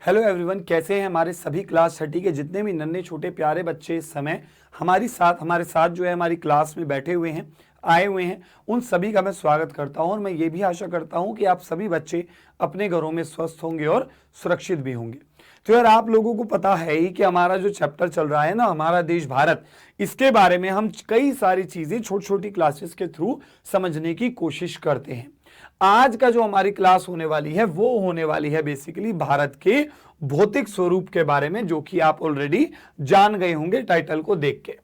Hello everyone, कैसे हैं हमारे सभी क्लास 30 के जितने भी नन्हे छोटे प्यारे बच्चे इस समय हमारे साथ जो है हमारी क्लास में बैठे हुए हैं, आए हुए हैं, उन सभी का मैं स्वागत करता हूं। और मैं ये भी आशा करता हूं कि आप सभी बच्चे अपने घरों में स्वस्थ होंगे और सुरक्षित भी होंगे। तो यार, आप लोगों को पता है ही कि हमारा जो चैप्टर चल रहा है ना, हमारा देश भारत, इसके बारे में हम कई सारी चीजें छोटी छोटी क्लासेस के थ्रू समझने की कोशिश करते हैं। आज का जो हमारी क्लास होने वाली है वो होने वाली है बेसिकली भारत के भौतिक स्वरूप के बारे में, जो कि आप ऑलरेडी जान गए होंगे टाइटल को देख के।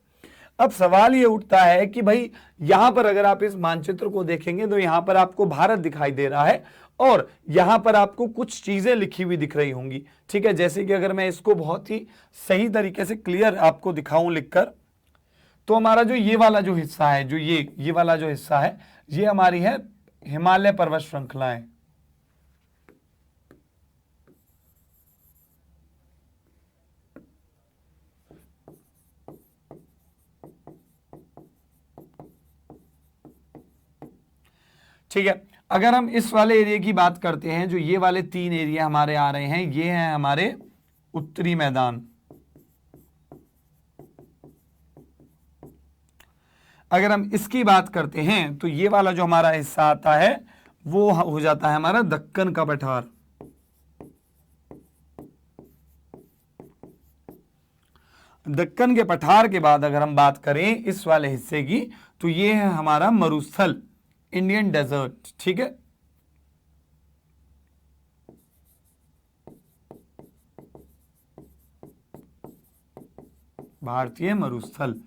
अब सवाल ये उठता है कि भाई यहां पर अगर आप इस मानचित्र को देखेंगे तो यहां पर आपको भारत दिखाई दे रहा है और यहां पर आपको कुछ चीजें लिखी हुई दिख रही होंगी। ठीक है, जैसे कि अगर मैं इसको बहुत ही सही तरीके से क्लियर आपको दिखाऊं लिखकर, तो हमारा जो ये वाला जो हिस्सा है, जो ये वाला जो हिस्सा है, ये हमारी है हिमालय पर्वत श्रृंखलाएं। ठीक है, अगर हम इस वाले एरिया की बात करते हैं, जो ये वाले 3 एरिया हमारे आ रहे हैं, ये हैं हमारे उत्तरी मैदान। अगर हम इसकी बात करते हैं तो ये वाला जो हमारा हिस्सा आता है वो हो जाता है हमारा दक्कन का पठार। दक्कन के पठार के बाद अगर हम बात करें इस वाले हिस्से की, तो ये है हमारा मरुस्थल, इंडियन डेजर्ट। ठीक है, भारतीय मरुस्थल।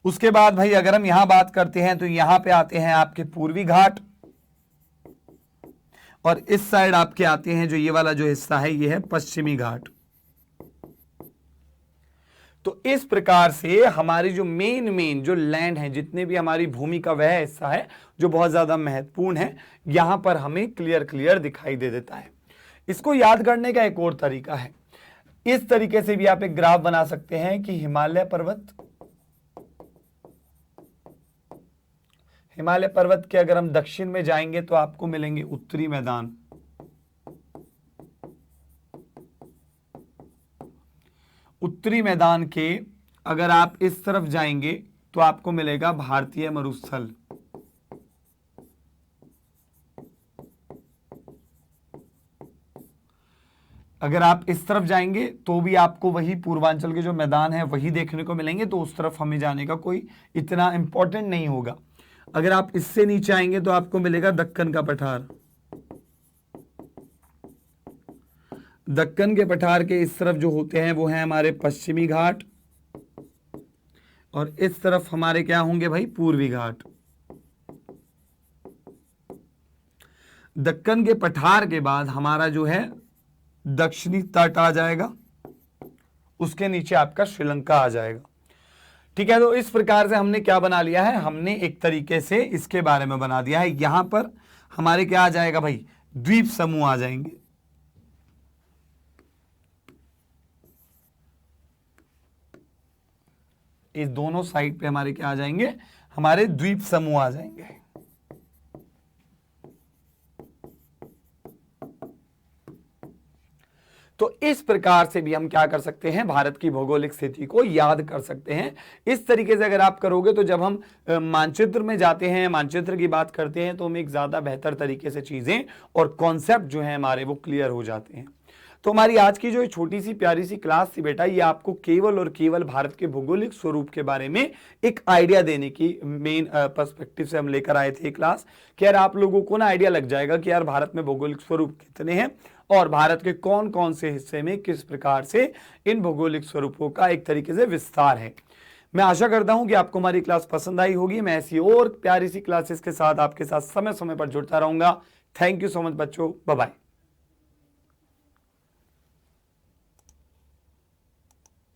उसके बाद भाई अगर हम यहां बात करते हैं तो यहां पे आते हैं आपके पूर्वी घाट, और इस साइड आपके आते हैं जो ये वाला जो हिस्सा है ये है पश्चिमी घाट। तो इस प्रकार से हमारी जो मेन जो लैंड है, जितने भी हमारी भूमि का वह हिस्सा है जो बहुत ज्यादा महत्वपूर्ण है, यहां पर हमें क्लियर दिखाई दे देता है। इसको याद करने का एक और तरीका है, इस तरीके से भी आप एक ग्राफ बना सकते हैं कि हिमालय पर्वत के अगर हम दक्षिण में जाएंगे तो आपको मिलेंगे उत्तरी मैदान, उत्तरी मैदान के अगर आप इस तरफ जाएंगे तो आपको मिलेगा भारतीय मरुस्थल। अगर आप इस तरफ जाएंगे तो भी आपको वही पूर्वांचल के जो मैदान है वही देखने को मिलेंगे, तो उस तरफ हमें जाने का कोई इतना इंपॉर्टेंट नहीं होगा। अगर आप इससे नीचे आएंगे तो आपको मिलेगा दक्कन का पठार। दक्कन के पठार के इस तरफ जो होते हैं वो हैं हमारे पश्चिमी घाट, और इस तरफ हमारे क्या होंगे भाई, पूर्वी घाट। दक्कन के पठार के बाद हमारा जो है दक्षिणी तट आ जाएगा, उसके नीचे आपका श्रीलंका आ जाएगा। ठीक है, तो इस प्रकार से हमने क्या बना लिया है, हमने एक तरीके से इसके बारे में बना दिया है। यहां पर हमारे क्या आ जाएगा भाई, द्वीप समूह आ जाएंगे। इस दोनों साइड पे हमारे क्या आ जाएंगे, हमारे द्वीप समूह आ जाएंगे। तो इस प्रकार से भी हम क्या कर सकते हैं, भारत की भौगोलिक स्थिति को याद कर सकते हैं। इस तरीके से अगर आप करोगे तो जब हम मानचित्र में जाते हैं, मानचित्र की बात करते हैं, तो हम एक ज्यादा बेहतर तरीके से चीजें और कॉन्सेप्ट जो है हमारे वो क्लियर हो जाते हैं। तो हमारी आज की जो छोटी सी प्यारी सी क्लास थी बेटा, ये आपको केवल और केवल भारत के भौगोलिक स्वरूप के बारे में एक आइडिया देने की मेन पर्सपेक्टिव से हम लेकर आए थे क्लास, कि यार आप लोगों को ना आइडिया लग जाएगा कि यार भारत में भौगोलिक स्वरूप कितने हैं और भारत के कौन कौन से हिस्से में किस प्रकार से इन भौगोलिक स्वरूपों का एक तरीके से विस्तार है। मैं आशा करता हूं कि आपको हमारी क्लास पसंद आई होगी। मैं ऐसी और प्यारी सी क्लासेस के साथ आपके साथ समय समय पर जुड़ता रहूंगा। थैंक यू सो मच बच्चों, बाय बाय।